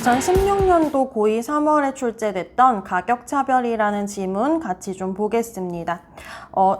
2016년도 고2 3월에 출제됐던 가격차별이라는 지문 같이 좀 보겠습니다.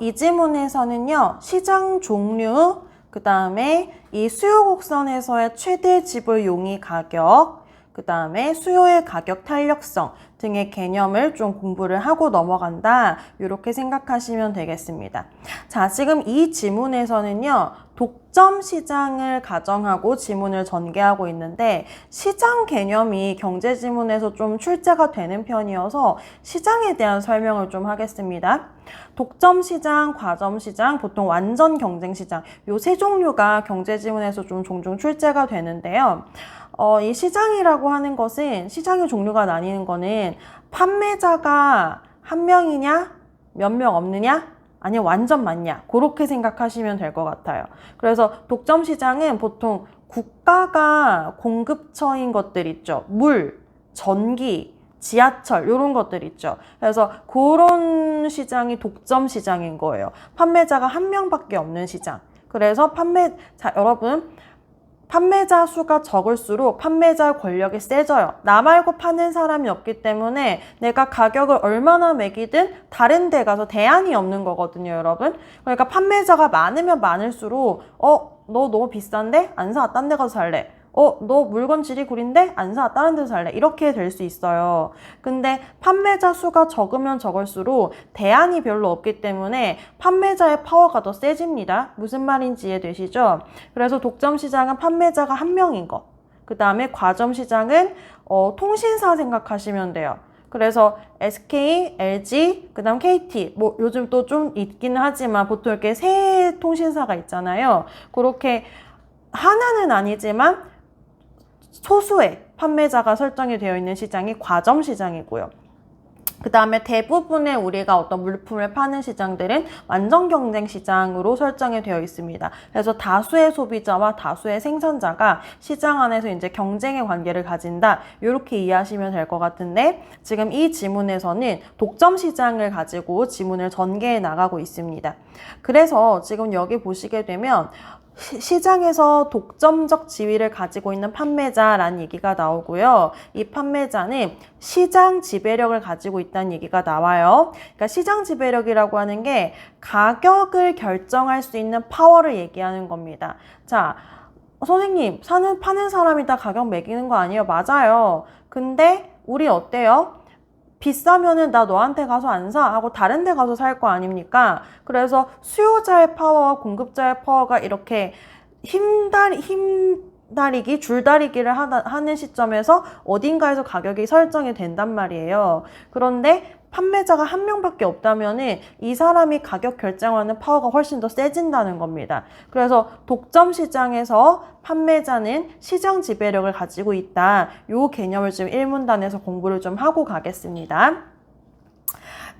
이 지문에서는요, 시장 종류, 그 다음에 이 수요 곡선에서의 최대 지불 용이 가격, 그 다음에 수요의 가격 탄력성 등의 개념을 좀 공부를 하고 넘어간다. 이렇게 생각하시면 되겠습니다. 자, 지금 이 지문에서는요, 독점 시장을 가정하고 지문을 전개하고 있는데 시장 개념이 경제 지문에서 좀 출제가 되는 편이어서 시장에 대한 설명을 좀 하겠습니다. 독점 시장, 과점 시장, 보통 완전 경쟁 시장 요 세 종류가 경제 지문에서 좀 종종 출제가 되는데요. 이 시장이라고 하는 것은 시장의 종류가 나뉘는 거는 판매자가 한 명이냐, 몇 명 없느냐, 아니면 완전 많냐, 그렇게 생각하시면 될 것 같아요. 그래서 독점 시장은 보통 국가가 공급처인 것들 있죠. 물, 전기, 지하철 이런 것들 있죠. 그래서 그런 시장이 독점 시장인 거예요. 판매자가 한 명밖에 없는 시장. 그래서 여러분, 판매자 수가 적을수록 판매자 권력이 세져요. 나 말고 파는 사람이 없기 때문에 내가 가격을 얼마나 매기든 다른 데 가서 대안이 없는 거거든요, 여러분. 그러니까 판매자가 많으면 많을수록 너 너무 비싼데? 안 사. 딴 데 가서 살래. 너 물건 질이 구린데? 안 사. 다른 데서 살래. 이렇게 될 수 있어요. 근데 판매자 수가 적으면 적을수록 대안이 별로 없기 때문에 판매자의 파워가 더 세집니다. 무슨 말인지 이해되시죠? 그래서 독점 시장은 판매자가 한 명인 거. 그 다음에 과점 시장은 통신사 생각하시면 돼요. 그래서 SK, LG, 그 다음 KT, 뭐 요즘 또 좀 있기는 하지만 보통 이렇게 세 통신사가 있잖아요. 그렇게 하나는 아니지만 소수의 판매자가 설정이 되어 있는 시장이 과점 시장이고요. 그 다음에 대부분의 우리가 어떤 물품을 파는 시장들은 완전 경쟁 시장으로 설정이 되어 있습니다. 그래서 다수의 소비자와 다수의 생산자가 시장 안에서 이제 경쟁의 관계를 가진다. 이렇게 이해하시면 될 것 같은데 지금 이 지문에서는 독점 시장을 가지고 지문을 전개해 나가고 있습니다. 그래서 지금 여기 보시게 되면 시장에서 독점적 지위를 가지고 있는 판매자라는 얘기가 나오고요. 이 판매자는 시장 지배력을 가지고 있다는 얘기가 나와요. 그러니까 시장 지배력이라고 하는 게 가격을 결정할 수 있는 파워를 얘기하는 겁니다. 자, 선생님, 파는 사람이 다 가격 매기는 거 아니에요? 맞아요. 근데 우리 어때요? 비싸면은 나 너한테 가서 안 사 하고 다른 데 가서 살 거 아닙니까? 그래서 수요자의 파워와 공급자의 파워가 이렇게 줄다리기를 하는 시점에서 어딘가에서 가격이 설정이 된단 말이에요. 그런데 판매자가 한 명밖에 없다면은 이 사람이 가격 결정하는 파워가 훨씬 더 세진다는 겁니다. 그래서 독점 시장에서 판매자는 시장 지배력을 가지고 있다. 이 개념을 지금 1문단에서 공부를 좀 하고 가겠습니다.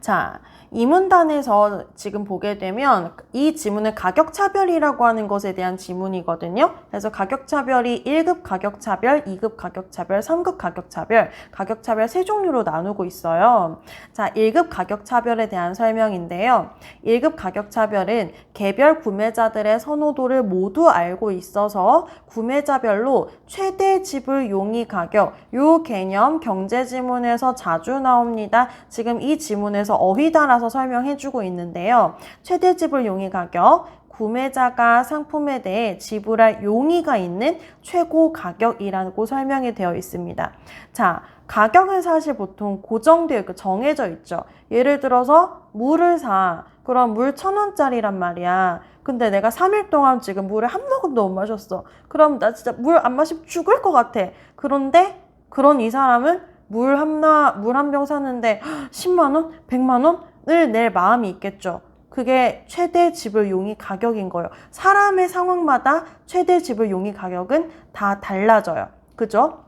자, 이 문단에서 지금 보게 되면 이 지문은 가격차별이라고 하는 것에 대한 지문이거든요. 그래서 가격차별이 1급 가격차별, 2급 가격차별, 3급 가격차별, 가격차별 세 종류로 나누고 있어요. 자, 1급 가격차별에 대한 설명인데요. 1급 가격차별은 개별 구매자들의 선호도를 모두 알고 있어서 구매자별로 최대 지불 용이 가격, 이 개념 경제지문에서 자주 나옵니다. 지금 이 지문에서 어휘 따라서 설명해주고 있는데요. 최대 지불 용이 가격, 구매자가 상품에 대해 지불할 용의가 있는 최고 가격이라고 설명이 되어 있습니다. 자, 가격은 사실 보통 고정되어 있고 정해져 있죠. 예를 들어서 물을 사. 그럼 물 1,000원짜리란 말이야. 근데 내가 3일 동안 지금 물을 한 모금도 못 마셨어. 그럼 나 진짜 물 안 마시면 죽을 것 같아. 그런데 그런 이 사람은 물 한 병 샀는데 10만 원? 100만 원을 낼 마음이 있겠죠. 그게 최대 지불 용의 가격인 거예요. 사람의 상황마다 최대 지불 용의 가격은 다 달라져요. 그죠?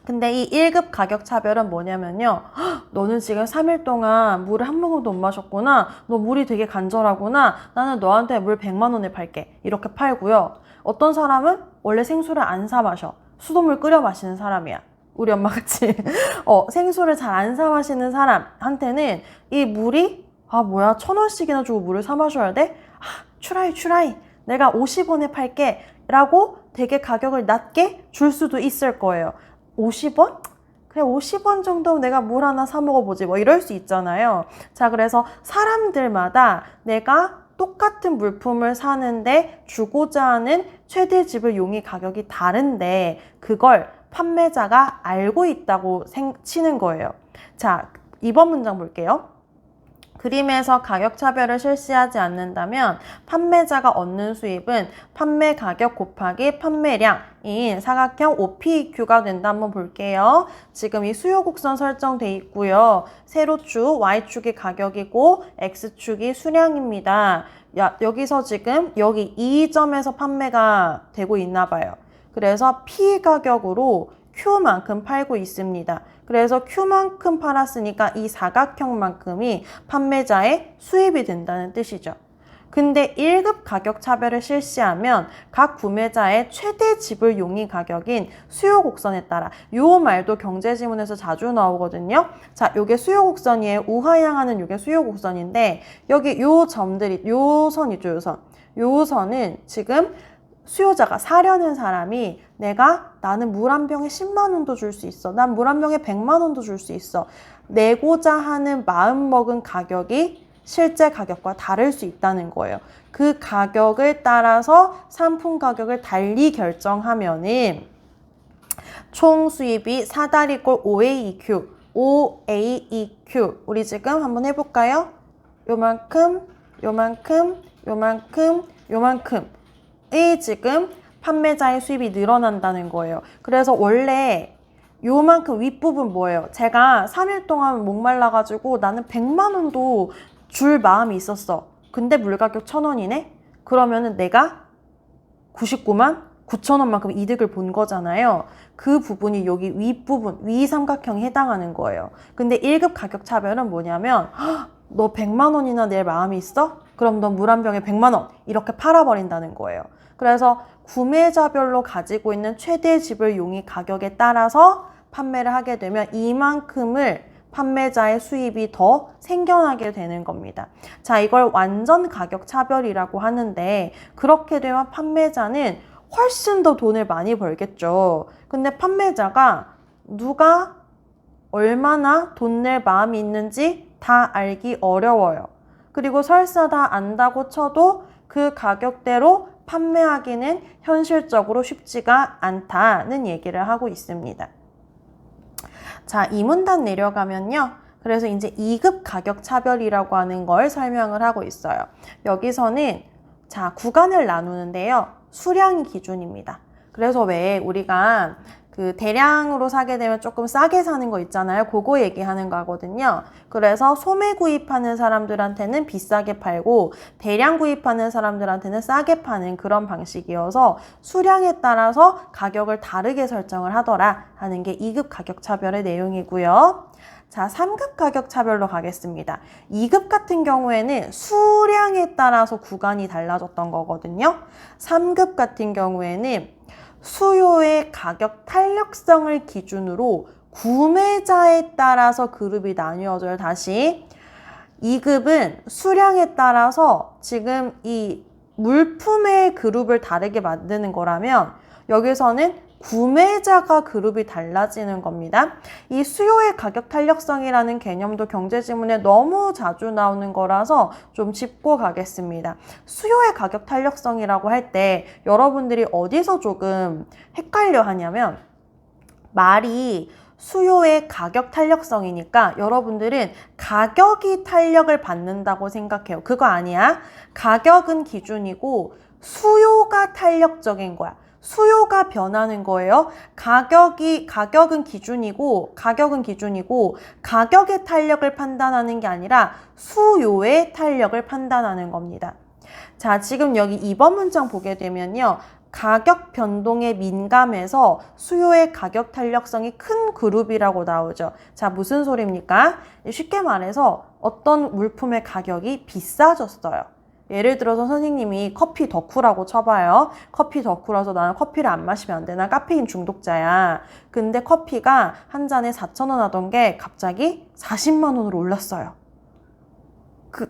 근데 이 1급 가격 차별은 뭐냐면요. 너는 지금 3일 동안 물을 한 모금도 못 마셨구나. 너 물이 되게 간절하구나. 나는 너한테 물 100만 원에 팔게. 이렇게 팔고요. 어떤 사람은 원래 생수를 안 사 마셔. 수돗물 끓여 마시는 사람이야. 우리 엄마같이 생수를 잘 안 사 마시는 사람한테는 이 물이 1,000원씩이나 주고 물을 사 마셔야 돼? 추라이 내가 50원에 팔게 라고 되게 가격을 낮게 줄 수도 있을 거예요. 50원? 그래 50원 정도면 내가 물 하나 사 먹어보지 뭐 이럴 수 있잖아요. 자, 그래서 사람들마다 내가 똑같은 물품을 사는데 주고자 하는 최대 지불 용의 가격이 다른데 그걸 판매자가 알고 있다고 치는 거예요. 자, 2번 문장 볼게요. 그림에서 가격 차별을 실시하지 않는다면 판매자가 얻는 수입은 판매 가격 곱하기 판매량인 사각형 OPQ가 된다. 한번 볼게요. 지금 이 수요 곡선 설정돼 있고요. 세로축 Y축이 가격이고 X축이 수량입니다. 여기서 지금 여기 이 점에서 판매가 되고 있나 봐요. 그래서 P 가격으로 Q만큼 팔고 있습니다. 그래서 Q만큼 팔았으니까 이 사각형만큼이 판매자의 수입이 된다는 뜻이죠. 근데 1급 가격 차별을 실시하면 각 구매자의 최대 지불 용의 가격인 수요 곡선에 따라 요 말도 경제지문에서 자주 나오거든요. 자, 요게 수요 곡선이에요. 우하향하는 요게 수요 곡선인데 여기 요 점들이 요 선이죠, 요 선. 요 선은 지금 수요자가 사려는 사람이 나는 물 한 병에 10만 원도 줄 수 있어. 난 물 한 병에 100만 원도 줄 수 있어. 내고자 하는 마음먹은 가격이 실제 가격과 다를 수 있다는 거예요. 그 가격을 따라서 상품 가격을 달리 결정하면은 총 수입이 사다리꼴 OAEQ, OAEQ. 우리 지금 한번 해볼까요? 요만큼, 요만큼, 요만큼, 요만큼. 이 지금 판매자의 수입이 늘어난다는 거예요. 그래서 원래 요만큼 윗부분 뭐예요? 제가 3일 동안 목말라가지고 나는 100만 원도 줄 마음이 있었어. 근데 물가격 1,000원이네? 그러면은 내가 99만 9천 원만큼 이득을 본 거잖아요. 그 부분이 여기 윗부분, 위 삼각형에 해당하는 거예요. 근데 1급 가격 차별은 뭐냐면 너 100만 원이나 낼 마음이 있어? 그럼 너 물 한 병에 100만 원 이렇게 팔아버린다는 거예요. 그래서 구매자별로 가지고 있는 최대 지불 용의 가격에 따라서 판매를 하게 되면 이만큼을 판매자의 수입이 더 생겨나게 되는 겁니다. 자, 이걸 완전 가격 차별이라고 하는데 그렇게 되면 판매자는 훨씬 더 돈을 많이 벌겠죠. 근데 판매자가 누가 얼마나 돈 낼 마음이 있는지 다 알기 어려워요. 그리고 설사 다 안다고 쳐도 그 가격대로 판매하기는 현실적으로 쉽지가 않다는 얘기를 하고 있습니다. 자, 이 문단 내려가면요. 그래서 이제 2급 가격 차별이라고 하는 걸 설명을 하고 있어요. 여기서는 자, 구간을 나누는데요. 수량이 기준입니다. 그래서 왜 우리가 그 대량으로 사게 되면 조금 싸게 사는 거 있잖아요. 그거 얘기하는 거거든요. 그래서 소매 구입하는 사람들한테는 비싸게 팔고 대량 구입하는 사람들한테는 싸게 파는 그런 방식이어서 수량에 따라서 가격을 다르게 설정을 하더라 하는 게 2급 가격 차별의 내용이고요. 자, 3급 가격 차별로 가겠습니다. 2급 같은 경우에는 수량에 따라서 구간이 달라졌던 거거든요. 3급 같은 경우에는 수요의 가격 탄력성을 기준으로 구매자에 따라서 그룹이 나뉘어져요. 다시 2급은 수량에 따라서 지금 이 물품의 그룹을 다르게 만드는 거라면 여기서는 구매자가 그룹이 달라지는 겁니다. 이 수요의 가격 탄력성이라는 개념도 경제지문에 너무 자주 나오는 거라서 좀 짚고 가겠습니다. 수요의 가격 탄력성이라고 할 때 여러분들이 어디서 조금 헷갈려 하냐면 말이 수요의 가격 탄력성이니까 여러분들은 가격이 탄력을 받는다고 생각해요. 그거 아니야. 가격은 기준이고 수요가 탄력적인 거야. 수요가 변하는 거예요. 가격은 기준이고 가격의 탄력을 판단하는 게 아니라 수요의 탄력을 판단하는 겁니다. 자, 지금 여기 2번 문장 보게 되면요. 가격 변동에 민감해서 수요의 가격 탄력성이 큰 그룹이라고 나오죠. 자, 무슨 소리입니까? 쉽게 말해서 어떤 물품의 가격이 비싸졌어요. 예를 들어서 선생님이 커피 덕후라고 쳐봐요. 커피 덕후라서 나는 커피를 안 마시면 안 돼. 난 카페인 중독자야. 근데 커피가 한 잔에 4,000원 하던 게 갑자기 40만 원으로 올랐어요.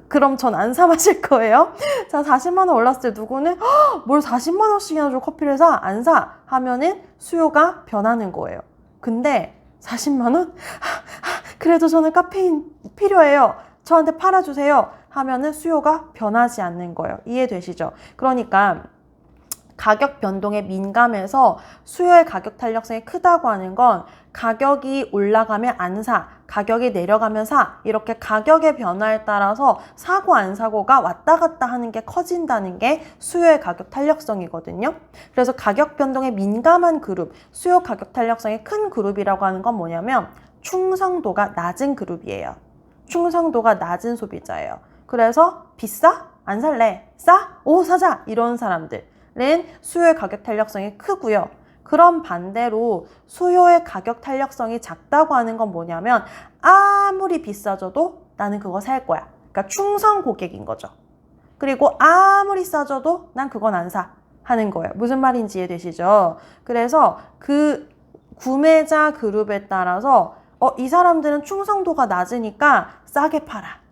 그럼 전 안 사 마실 거예요? 자, 40만 원 올랐을 때 누구는 뭘 40만 원씩이나 줘 커피를 사? 안 사? 하면은 수요가 변하는 거예요. 근데 40만 원? 그래도 저는 카페인 필요해요. 저한테 팔아주세요. 하면은 수요가 변하지 않는 거예요. 이해되시죠? 그러니까 가격 변동에 민감해서 수요의 가격 탄력성이 크다고 하는 건 가격이 올라가면 안 사, 가격이 내려가면 사, 이렇게 가격의 변화에 따라서 사고 안 사고가 왔다 갔다 하는 게 커진다는 게 수요의 가격 탄력성이거든요. 그래서 가격 변동에 민감한 그룹, 수요 가격 탄력성이 큰 그룹이라고 하는 건 뭐냐면 충성도가 낮은 그룹이에요. 충성도가 낮은 소비자예요. 그래서 비싸? 안 살래. 싸? 오, 사자! 이런 사람들은 수요의 가격 탄력성이 크고요. 그런 반대로 수요의 가격 탄력성이 작다고 하는 건 뭐냐면 아무리 비싸져도 나는 그거 살 거야. 그러니까 충성 고객인 거죠. 그리고 아무리 싸져도 난 그건 안 사 하는 거예요. 무슨 말인지 이해되시죠? 그래서 그 구매자 그룹에 따라서 이 사람들은 충성도가 낮으니까 싸게 팔아.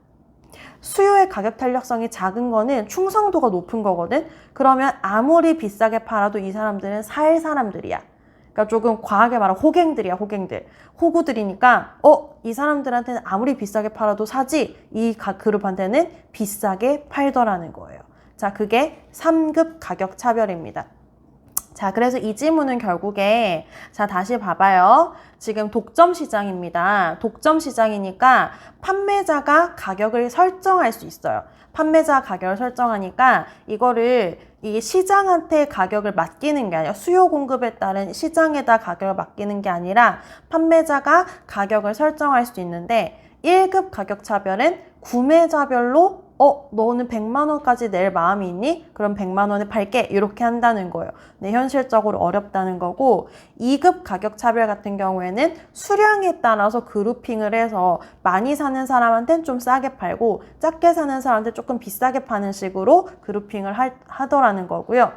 수요의 가격 탄력성이 작은 거는 충성도가 높은 거거든. 그러면 아무리 비싸게 팔아도 이 사람들은 살 사람들이야. 그러니까 조금 과하게 말하면 호갱들이야, 호갱들. 호구들이니까 이 사람들한테는 아무리 비싸게 팔아도 사지, 이 그룹한테는 비싸게 팔더라는 거예요. 자, 그게 3급 가격 차별입니다. 자, 그래서 이 지문은 결국에, 자, 다시 봐봐요. 지금 독점 시장입니다. 독점 시장이니까 판매자가 가격을 설정할 수 있어요. 판매자 가격을 설정하니까 이거를 이 시장한테 가격을 맡기는 게 아니라 수요 공급에 따른 시장에다 가격을 맡기는 게 아니라 판매자가 가격을 설정할 수 있는데 1급 가격 차별은 구매자별로 너는 100만 원까지 낼 마음이 있니? 그럼 100만 원에 팔게. 이렇게 한다는 거예요. 네, 현실적으로 어렵다는 거고 2급 가격 차별 같은 경우에는 수량에 따라서 그룹핑을 해서 많이 사는 사람한테는 좀 싸게 팔고 작게 사는 사람한테 조금 비싸게 파는 식으로 그룹핑을 하더라는 거고요.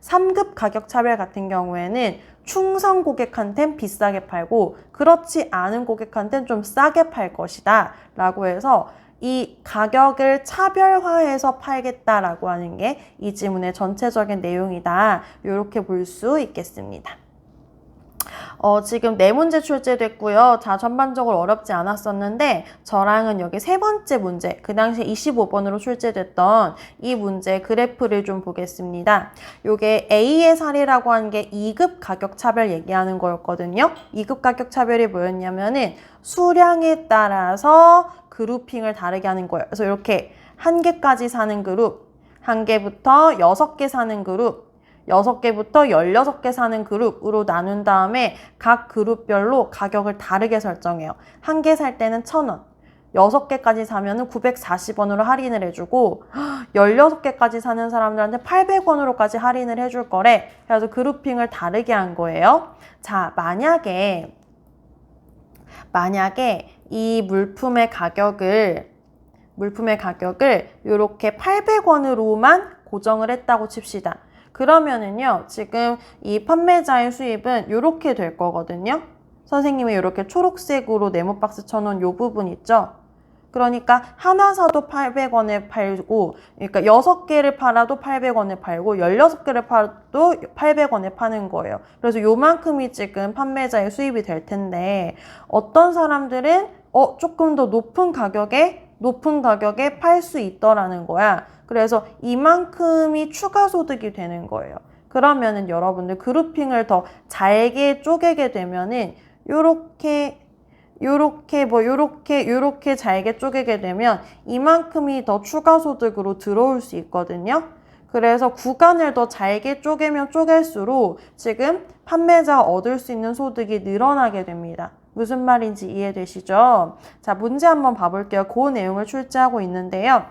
3급 가격 차별 같은 경우에는 충성 고객한텐 비싸게 팔고 그렇지 않은 고객한텐 좀 싸게 팔 것이다 라고 해서 이 가격을 차별화해서 팔겠다라고 하는 게 이 지문의 전체적인 내용이다. 이렇게 볼 수 있겠습니다. 지금 4문제 출제됐고요. 자, 전반적으로 어렵지 않았었는데 저랑은 여기 3번째 문제, 그 당시에 25번으로 출제됐던 이 문제 그래프를 좀 보겠습니다. 요게 A의 사례라고 하는 게 2급 가격 차별 얘기하는 거였거든요. 2급 가격 차별이 뭐였냐면은 수량에 따라서 그룹핑을 다르게 하는 거예요. 그래서 이렇게 1개까지 사는 그룹, 1개부터 6개 사는 그룹, 6개부터 16개 사는 그룹으로 나눈 다음에 각 그룹별로 가격을 다르게 설정해요. 1개 살 때는 1,000원, 6개까지 사면은 940원으로 할인을 해주고 16개까지 사는 사람들한테 800원으로까지 할인을 해줄 거래. 그래서 그룹핑을 다르게 한 거예요. 자, 만약에 이 물품의 가격을 이렇게 800원으로만 고정을 했다고 칩시다. 그러면은요, 지금 이 판매자의 수입은 이렇게 될 거거든요. 선생님이 이렇게 초록색으로 네모박스 쳐놓은 이 부분 있죠? 그러니까 하나 사도 800원에 팔고, 그러니까 6개를 팔아도 800원에 팔고 16개를 팔아도 800원에 파는 거예요. 그래서 요만큼이 지금 판매자의 수입이 될 텐데 어떤 사람들은 조금 더 높은 가격에 팔 수 있더라는 거야. 그래서 이만큼이 추가 소득이 되는 거예요. 그러면은 여러분들 그룹핑을 더 잘게 쪼개게 되면은 요렇게 잘게 쪼개게 되면 이만큼이 더 추가 소득으로 들어올 수 있거든요. 그래서 구간을 더 잘게 쪼개면 쪼갤수록 지금 판매자가 얻을 수 있는 소득이 늘어나게 됩니다. 무슨 말인지 이해되시죠? 자, 문제 한번 봐볼게요. 그 내용을 출제하고 있는데요.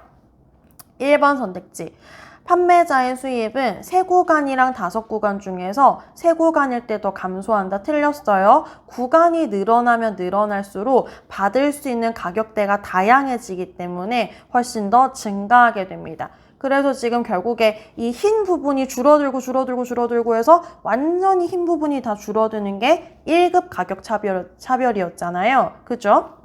1번 선택지. 판매자의 수입은 3구간이랑 5구간 중에서 3구간일 때 더 감소한다. 틀렸어요. 구간이 늘어나면 늘어날수록 받을 수 있는 가격대가 다양해지기 때문에 훨씬 더 증가하게 됩니다. 그래서 지금 결국에 이 흰 부분이 줄어들고 해서 완전히 흰 부분이 다 줄어드는 게 1급 가격 차별이었잖아요. 그죠?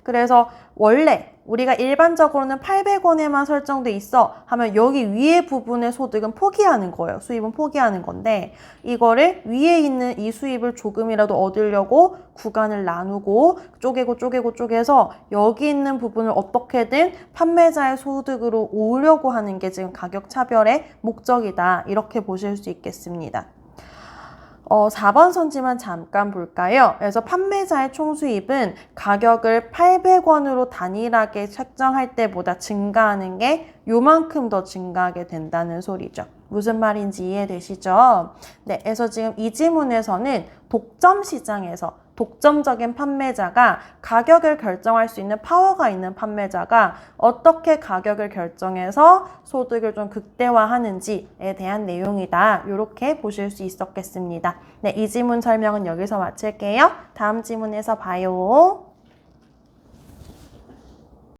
그래서 원래 우리가 일반적으로는 800원에만 설정돼 있어 하면 여기 위에 부분의 소득은 포기하는 거예요. 수입은 포기하는 건데 이거를 위에 있는 이 수입을 조금이라도 얻으려고 구간을 나누고 쪼개서 여기 있는 부분을 어떻게든 판매자의 소득으로 오려고 하는 게 지금 가격 차별의 목적이다. 이렇게 보실 수 있겠습니다. 4번 선지만 잠깐 볼까요? 그래서 판매자의 총수입은 가격을 800원으로 단일하게 책정할 때보다 증가하는 게 요만큼 더 증가하게 된다는 소리죠. 무슨 말인지 이해되시죠? 네, 그래서 지금 이 지문에서는 독점 시장에서 독점적인 판매자가 가격을 결정할 수 있는 파워가 있는 판매자가 어떻게 가격을 결정해서 소득을 좀 극대화하는지에 대한 내용이다. 이렇게 보실 수 있었겠습니다. 네, 이 지문 설명은 여기서 마칠게요. 다음 지문에서 봐요.